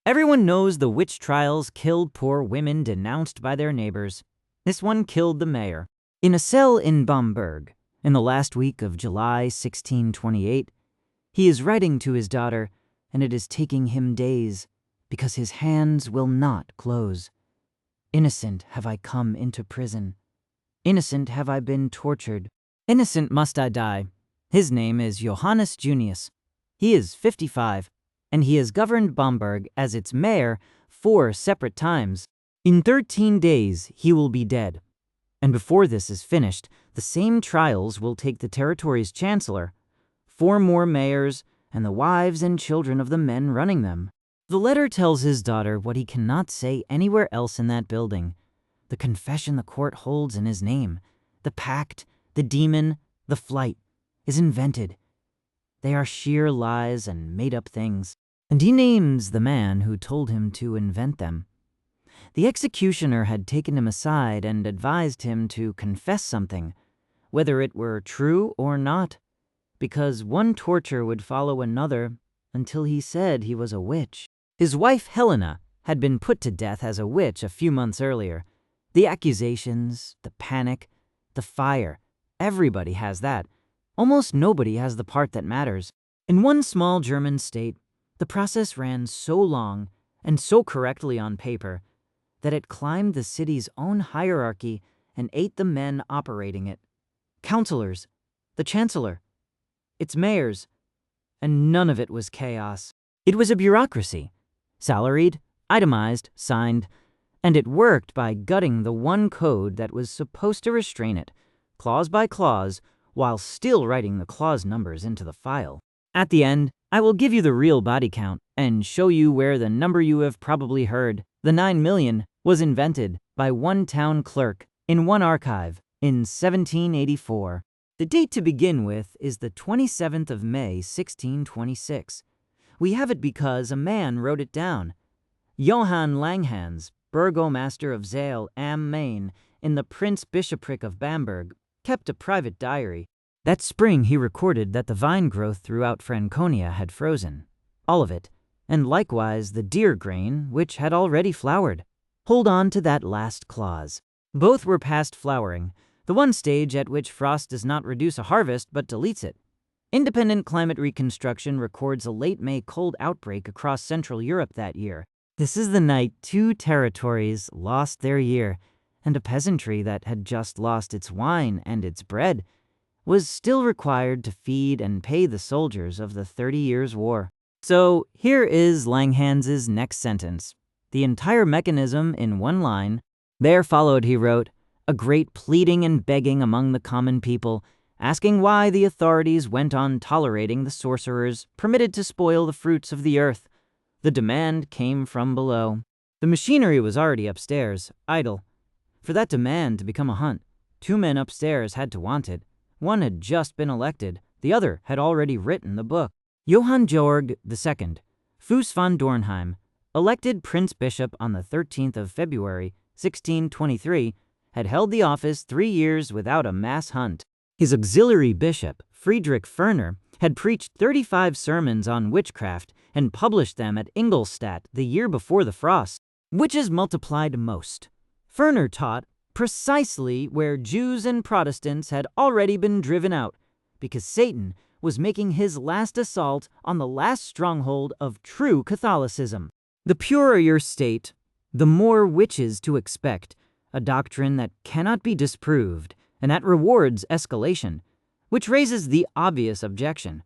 Everyone knows the witch trials killed poor women denounced by their neighbors. This one killed the mayor. In a cell in Bamberg, in the last week of July 1628, he is writing to his daughter, and it is taking him days, because his hands will not close. Innocent have I come into prison. Innocent have I been tortured. Innocent must I die. His name is Johannes Junius. He is 55, and he has governed Bamberg as its mayor 4 separate times. In 13 days he will be dead. And before this is finished, the same trials will take the territory's chancellor, 4 more mayors, and the wives and children of the men running them. The letter tells his daughter what he cannot say anywhere else in that building. The confession the court holds in his name, the pact, the demon, the flight, is invented. They are sheer lies and made-up things. And he names the man who told him to invent them. The executioner had taken him aside and advised him to confess something, whether it were true or not, because one torture would follow another until he said he was a witch. His wife Helena had been put to death as a witch a few months earlier. The accusations, the panic, the fire, everybody has that. Almost nobody has the part that matters. In one small German state, the process ran so long and so correctly on paper that it climbed the city's own hierarchy and ate the men operating it. Councillors, the chancellor, its mayors, and none of it was chaos. It was a bureaucracy, salaried, itemized, signed, and it worked by gutting the one code that was supposed to restrain it, clause by clause, while still writing the clause numbers into the file. At the end, I will give you the real body count and show you where the number you have probably heard, the 9 million, was invented by one town clerk in one archive in 1784. The date to begin with is the 27th of May, 1626. We have it because a man wrote it down. Johann Langhans, Burgomaster of Zell am Main in the Prince Bishopric of Bamberg, kept a private diary. That spring he recorded that the vine growth throughout Franconia had frozen, all of it, and likewise the deer grain, which had already flowered. Hold on to that last clause. Both were past flowering, the one stage at which frost does not reduce a harvest but deletes it. Independent climate reconstruction records a late May cold outbreak across Central Europe that year. This is the night 2 territories lost their year, and a peasantry that had just lost its wine and its bread was still required to feed and pay the soldiers of the 30 Years' War. So here is Langhans's next sentence, the entire mechanism in one line. There followed, he wrote, a great pleading and begging among the common people, asking why the authorities went on tolerating the sorcerers permitted to spoil the fruits of the earth. The demand came from below. The machinery was already upstairs, idle. For that demand to become a hunt, 2 men upstairs had to want it. One had just been elected, the other had already written the book. Johann Georg II, Fuss von Dornheim, elected Prince Bishop on the 13th of February, 1623, had held the office 3 years without a mass hunt. His auxiliary bishop, Friedrich Ferner, had preached 35 sermons on witchcraft and published them at Ingolstadt the year before the frost. Witches multiplied most. Ferner taught precisely where Jews and Protestants had already been driven out, because Satan was making his last assault on the last stronghold of true Catholicism. The purer your state, the more witches to expect, a doctrine that cannot be disproved and that rewards escalation, which raises the obvious objection.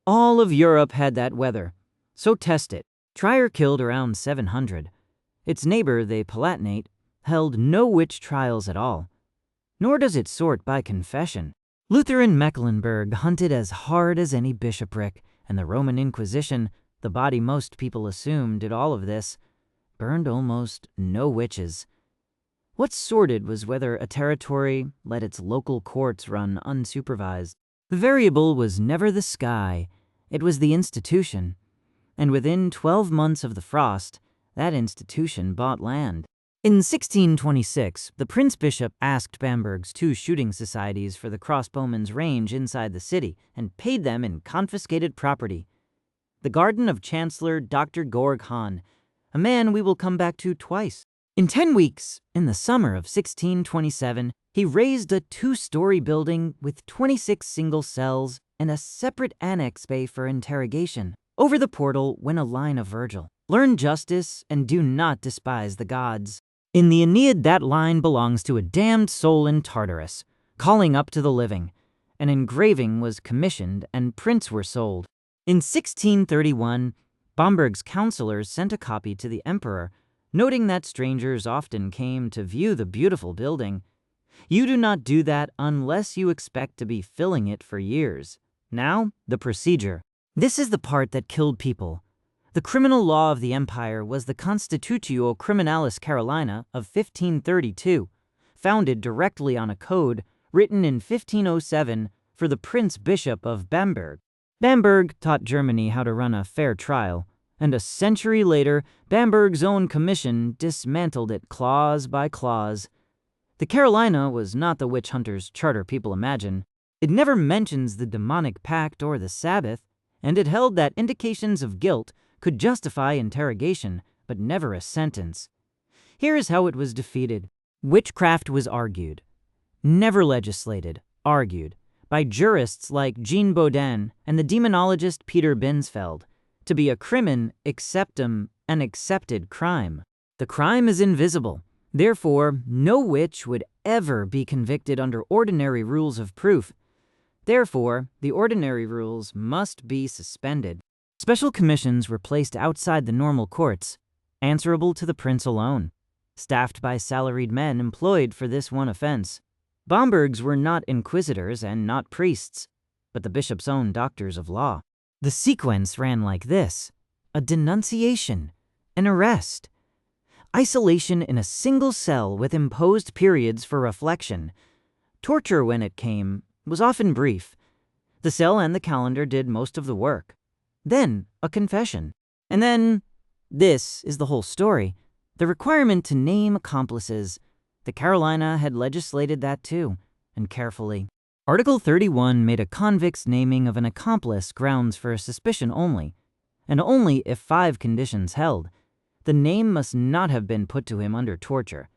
All of Europe had that weather, so test it. Trier killed around 700. Its neighbor, the Palatinate, held no witch trials at all, nor does it sort by confession. Luther in Mecklenburg hunted as hard as any bishopric, and the Roman Inquisition, the body most people assume did all of this, burned almost no witches. What sorted was whether a territory let its local courts run unsupervised. The variable was never the sky, it was the institution, and within 12 months of the frost, that institution bought land. In 1626, the Prince Bishop asked Bamberg's 2 shooting societies for the crossbowmen's range inside the city and paid them in confiscated property. The garden of Chancellor Dr. Georg Hahn, a man we will come back to twice. In 10 weeks, in the summer of 1627, he raised a 2-story building with 26 single cells and a separate annex bay for interrogation. Over the portal went a line of Virgil: "Learn justice and do not despise the gods." In the Aeneid, that line belongs to a damned soul in Tartarus, calling up to the living. An engraving was commissioned and prints were sold. In 1631, Bamberg's councillors sent a copy to the emperor, noting that strangers often came to view the beautiful building. You do not do that unless you expect to be filling it for years. Now, the procedure. This is the part that killed people. The criminal law of the empire was the Constitutio Criminalis Carolina of 1532, founded directly on a code written in 1507 for the Prince Bishop of Bamberg. Bamberg taught Germany how to run a fair trial, and a century later, Bamberg's own commission dismantled it clause by clause. The Carolina was not the witch hunter's charter people imagine. It never mentions the demonic pact or the Sabbath, and it held that indications of guilt could justify interrogation, but never a sentence. Here is how it was defeated. Witchcraft was argued, never legislated, argued, by jurists like Jean Bodin and the demonologist Peter Binsfeld, to be a crimen acceptum, an accepted crime. The crime is invisible. Therefore, no witch would ever be convicted under ordinary rules of proof. Therefore, the ordinary rules must be suspended. Special commissions were placed outside the normal courts, answerable to the prince alone, staffed by salaried men employed for this one offense. Bambergs were not inquisitors and not priests, but the bishop's own doctors of law. The sequence ran like this: a denunciation, an arrest, isolation in a single cell with imposed periods for reflection. Torture, when it came, was often brief. The cell and the calendar did most of the work. Then, a confession. And then, this is the whole story, the requirement to name accomplices. The Carolina had legislated that too, and carefully. Article 31 made a convict's naming of an accomplice grounds for a suspicion only, and only if 5 conditions held. The name must not have been put to him under torture.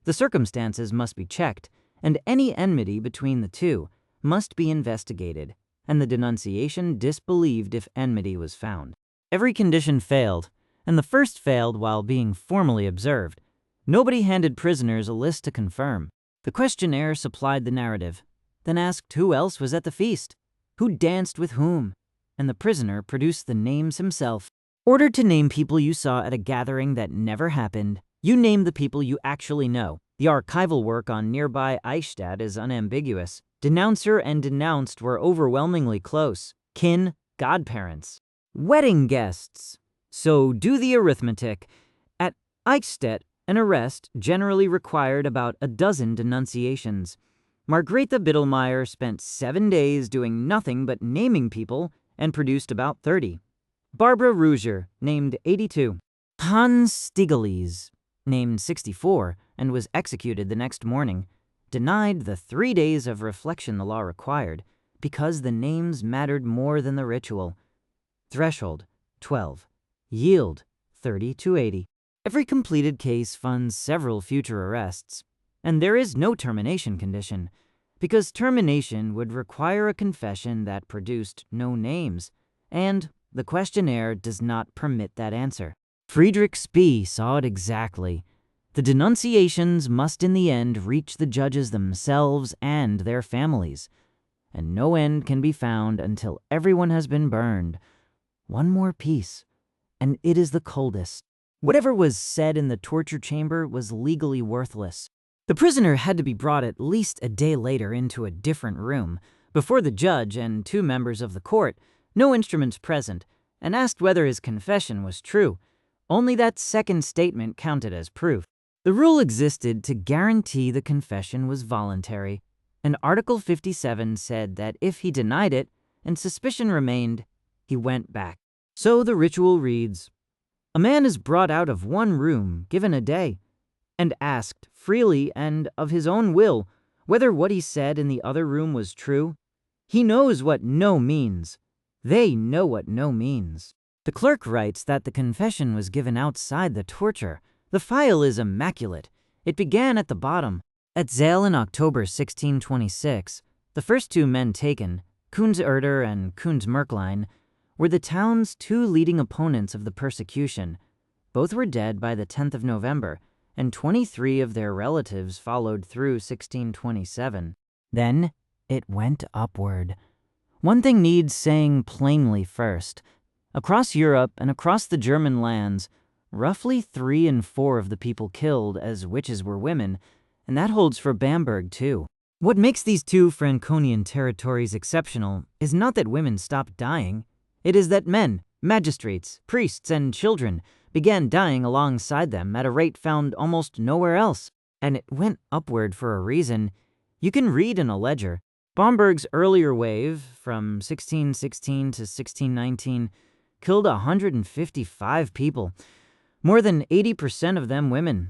The circumstances must be checked, and any enmity between the two must be investigated, and the denunciation disbelieved if enmity was found. Every condition failed, and the first failed while being formally observed. Nobody handed prisoners a list to confirm. The questionnaire supplied the narrative, then asked who else was at the feast, who danced with whom, and the prisoner produced the names himself. Ordered to name people you saw at a gathering that never happened, you name the people you actually know. The archival work on nearby Eichstätt is unambiguous. Denouncer and denounced were overwhelmingly close. Kin, godparents. Wedding guests. So do the arithmetic. At Eichstätt, an arrest generally required about a dozen denunciations. Margrethe Biddlemeyer spent 7 days doing nothing but naming people and produced about 30. Barbara Ruger named 82. Hans Stiegeles, named 64, and was executed the next morning, denied the 3 days of reflection the law required because the names mattered more than the ritual. Threshold, 12. Yield, 30 to 80. Every completed case funds several future arrests, and there is no termination condition, because termination would require a confession that produced no names, and the questionnaire does not permit that answer. Friedrich Spee saw it exactly. The denunciations must in the end reach the judges themselves and their families, and no end can be found until everyone has been burned. One more piece, and it is the coldest. Whatever was said in the torture chamber was legally worthless. The prisoner had to be brought at least a day later into a different room, before the judge and 2 members of the court, no instruments present, and asked whether his confession was true. Only that second statement counted as proof. The rule existed to guarantee the confession was voluntary, and Article 57 said that if he denied it and suspicion remained, he went back. So the ritual reads: a man is brought out of one room, given a day, and asked freely and of his own will whether what he said in the other room was true. He knows what no means. They know what no means. The clerk writes that the confession was given outside the torture. The file is immaculate. It began at the bottom. At Zell in October 1626, the first two men taken, Kunz-Erder and Kunz-Märklein, were the town's two leading opponents of the persecution. Both were dead by the 10th of November, and 23 of their relatives followed through 1627. Then it went upward. One thing needs saying plainly first. Across Europe and across the German lands, roughly 3 in 4 of the people killed as witches were women, and that holds for Bamberg too. What makes these two Franconian territories exceptional is not that women stopped dying. It is that men, magistrates, priests, and children began dying alongside them at a rate found almost nowhere else. And it went upward for a reason. You can read in a ledger. Bamberg's earlier wave, from 1616 to 1619, killed 155 people, more than 80% of them women.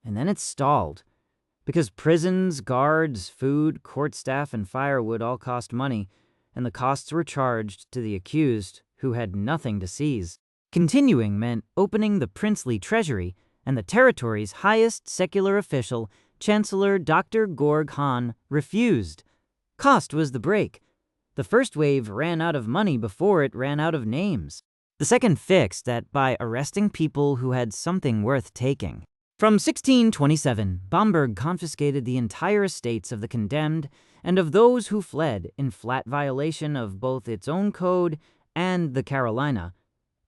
And then it stalled. Because prisons, guards, food, court staff, and firewood all cost money, and the costs were charged to the accused, who had nothing to seize. Continuing meant opening the princely treasury, and the territory's highest secular official, Chancellor Dr. Georg Hahn, refused. Cost was the break. The first wave ran out of money before it ran out of names. The second fixed that by arresting people who had something worth taking. From 1627, Bamberg confiscated the entire estates of the condemned and of those who fled in flat violation of both its own code and the Carolina.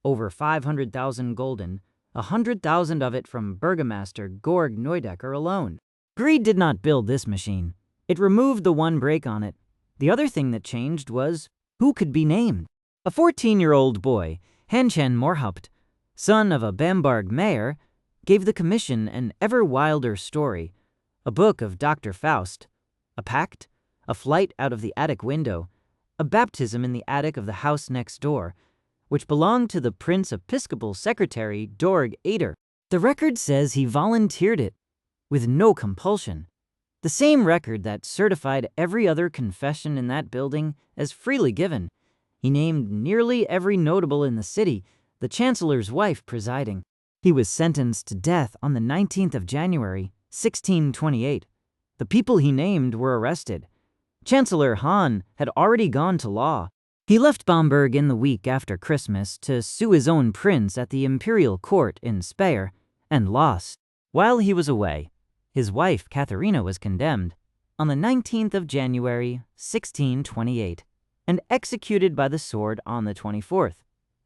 Over 500,000 gulden, 100,000 of it from Burgomaster Georg Neudecker alone. Greed did not build this machine. It removed the one brake on it. The other thing that changed was who could be named. A 14-year-old boy, Hanschen Morhaupt, son of a Bamberg mayor, gave the commission an ever wilder story, a book of Dr. Faust, a pact, a flight out of the attic window, a baptism in the attic of the house next door, which belonged to the Prince Episcopal Secretary Dorg Eder. The record says he volunteered it, with no compulsion. The same record that certified every other confession in that building as freely given. He named nearly every notable in the city, the Chancellor's wife presiding. He was sentenced to death on the 19th of January, 1628. The people he named were arrested. Chancellor Hahn had already gone to law. He left Bamberg in the week after Christmas to sue his own prince at the imperial court in Speyer, and lost. While he was away, his wife Katharina was condemned on the 19th of January, 1628, and executed by the sword on the 24th.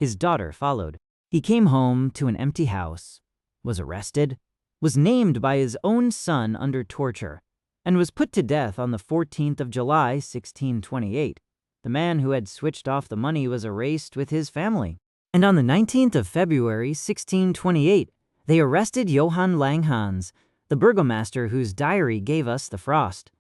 His daughter followed. He came home to an empty house, was arrested, was named by his own son under torture, and was put to death on the 14th of July, 1628. The man who had switched off the money was erased with his family. And on the 19th of February, 1628, they arrested Johann Langhans, the burgomaster whose diary gave us the frost.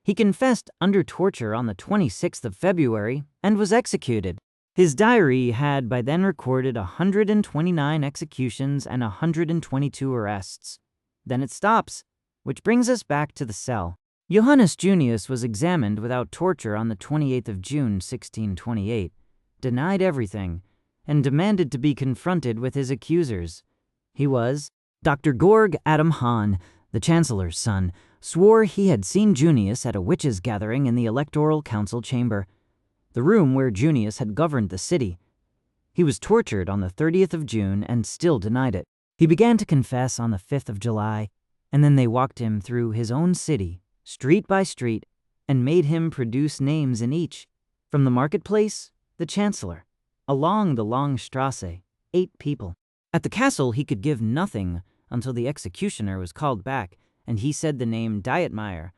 He confessed under torture on the 26th of February and was executed. His diary had by then recorded 129 executions and 122 arrests. Then it stops, which brings us back to the cell. Johannes Junius was examined without torture on the 28th of June, 1628, denied everything, and demanded to be confronted with his accusers. He was Dr. Georg Adam Hahn, the Chancellor's son, swore he had seen Junius at a witches' gathering in the Electoral Council chamber, the room where Junius had governed the city. He was tortured on the 30th of June and still denied it. He began to confess on the 5th of July, and then they walked him through his own city, street by street, and made him produce names in each. From the marketplace, the Chancellor. Along the long Strasse, 8 people. At the castle he could give nothing until the executioner was called back, and he said the name Dietmeier,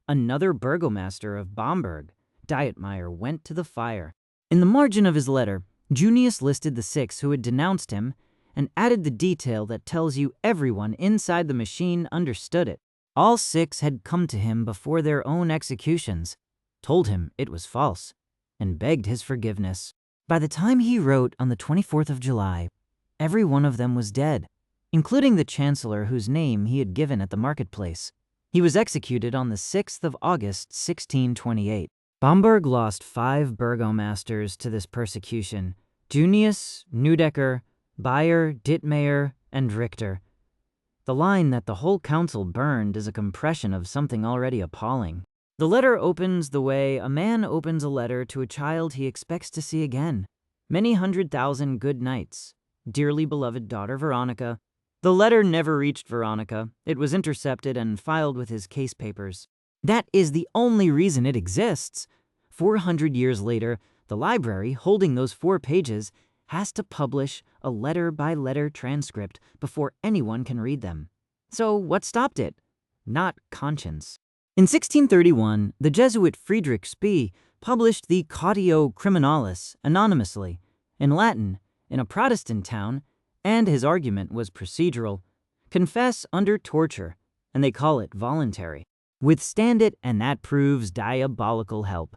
another burgomaster of Bamberg. Dietmeier went to the fire. In the margin of his letter, Junius listed the 6 who had denounced him and added the detail that tells you everyone inside the machine understood it. All 6 had come to him before their own executions, told him it was false, and begged his forgiveness. By the time he wrote on the 24th of July, every one of them was dead, including the Chancellor whose name he had given at the marketplace. He was executed on the 6th of August, 1628. Bamberg lost 5 burgomasters to this persecution, Junius, Neudecker, Bayer, Dittmeier, and Richter. The line that the whole council burned is a compression of something already appalling. The letter opens the way a man opens a letter to a child he expects to see again. Many 100,000 good nights. Dearly beloved daughter Veronica. The letter never reached Veronica. It was intercepted and filed with his case papers. That is the only reason it exists. 400 years later, the library, holding those 4 pages, has to publish a letter-by-letter transcript before anyone can read them. So what stopped it? Not conscience. In 1631, the Jesuit Friedrich Spee published the Cautio Criminalis anonymously, in Latin, in a Protestant town, and his argument was procedural. Confess under torture, and they call it voluntary. Withstand it, and that proves diabolical help.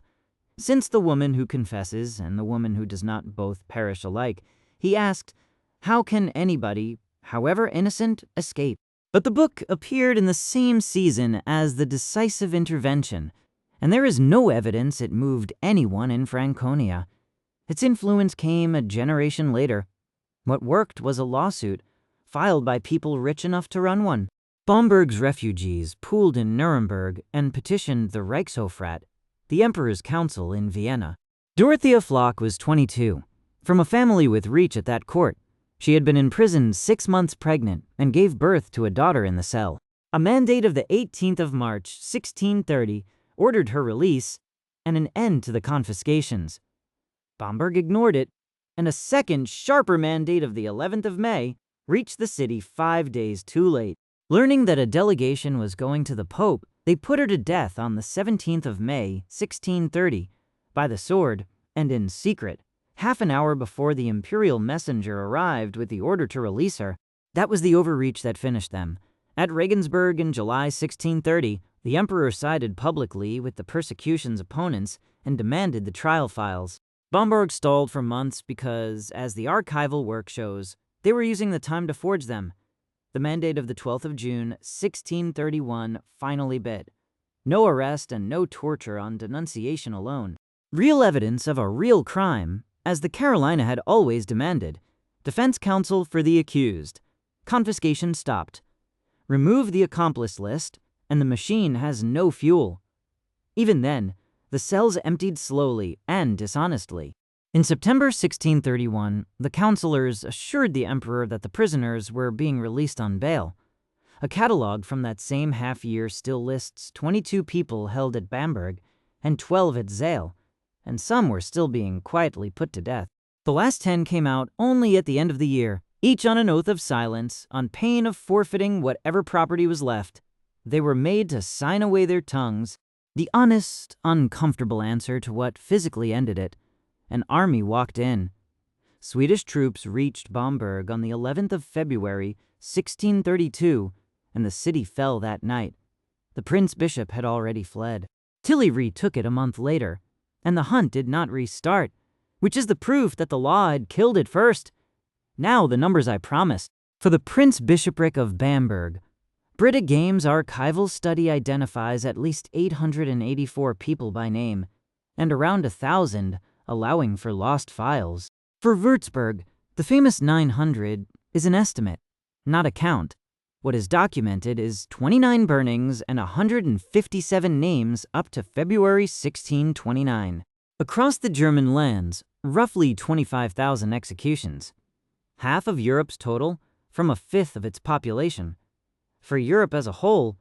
Since the woman who confesses and the woman who does not both perish alike, he asked, how can anybody, however innocent, escape? But the book appeared in the same season as the Decisive Intervention, and there is no evidence it moved anyone in Franconia. Its influence came a generation later. What worked was a lawsuit, filed by people rich enough to run one. Bamberg's refugees pooled in Nuremberg and petitioned the Reichshofrat, the Emperor's Council in Vienna. Dorothea Flock was 22, from a family with reach at that court. She had been imprisoned 6 months pregnant and gave birth to a daughter in the cell. A mandate of the 18th of March, 1630, ordered her release and an end to the confiscations. Bamberg ignored it, and a second, sharper mandate of the 11th of May reached the city 5 days too late. Learning that a delegation was going to the Pope, they put her to death on the 17th of May, 1630, by the sword and in secret, half an hour before the imperial messenger arrived with the order to release her. That was the overreach that finished them. At Regensburg in July 1630, the emperor sided publicly with the persecution's opponents and demanded the trial files. Bamberg stalled for months because, as the archival work shows, they were using the time to forge them. The mandate of the 12th of June, 1631, finally bit. No arrest and no torture on denunciation alone. Real evidence of a real crime, as the Carolina had always demanded. Defense counsel for the accused. Confiscation stopped. Remove the accomplice list, and the machine has no fuel. Even then, the cells emptied slowly and dishonestly. In September 1631, the counselors assured the emperor that the prisoners were being released on bail. A catalogue from that same half-year still lists 22 people held at Bamberg and 12 at Zell, and some were still being quietly put to death. The last 10 came out only at the end of the year, each on an oath of silence, on pain of forfeiting whatever property was left. They were made to sign away their tongues. The honest, uncomfortable answer to what physically ended it. An army walked in. Swedish troops reached Bamberg on the 11th of February, 1632, and the city fell that night. The Prince Bishop had already fled. Tilly retook it a month later, and the hunt did not restart, which is the proof that the law had killed it first. Now the numbers I promised. For the Prince Bishopric of Bamberg, Brita Games archival study identifies at least 884 people by name, and around 1,000 allowing for lost files. For Würzburg, the famous 900 is an estimate, not a count. What is documented is 29 burnings and 157 names up to February 1629. Across the German lands, roughly 25,000 executions. Half of Europe's total, from a fifth of its population. For Europe as a whole,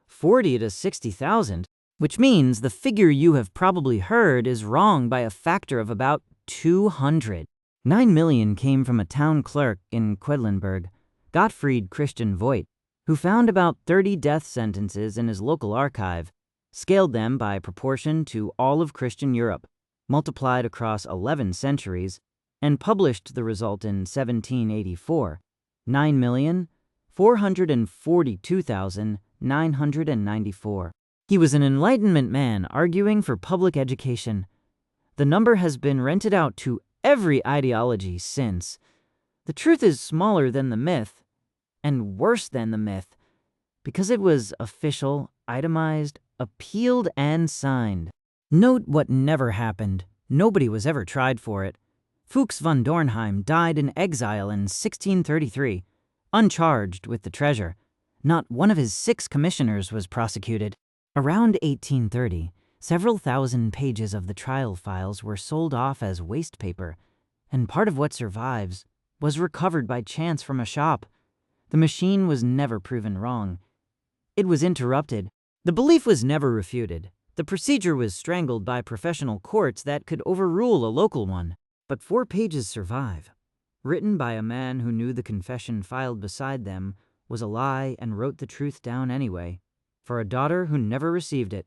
40 to 60,000. Which means the figure you have probably heard is wrong by a factor of about 200. 9 million came from a town clerk in Quedlinburg, Gottfried Christian Voigt, who found about 30 death sentences in his local archive, scaled them by proportion to all of Christian Europe, multiplied across 11 centuries, and published the result in 1784, 9,442,994. He was an Enlightenment man arguing for public education. The number has been rented out to every ideology since. The truth is smaller than the myth, and worse than the myth, because it was official, itemized, appealed, and signed. Note what never happened. Nobody was ever tried for it. Fuchs von Dornheim died in exile in 1633, uncharged with the treasure. Not one of his 6 commissioners was prosecuted. Around 1830, several thousand pages of the trial files were sold off as waste paper, and part of what survives was recovered by chance from a shop. The machine was never proven wrong. It was interrupted. The belief was never refuted. The procedure was strangled by professional courts that could overrule a local one. But 4 pages survive, written by a man who knew the confession filed beside them was a lie and wrote the truth down anyway, for a daughter who never received it.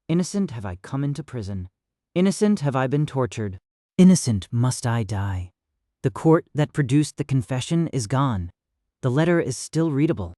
Innocent have I come into prison. Innocent have I been tortured. Innocent must I die. The court that produced the confession is gone. The letter is still readable.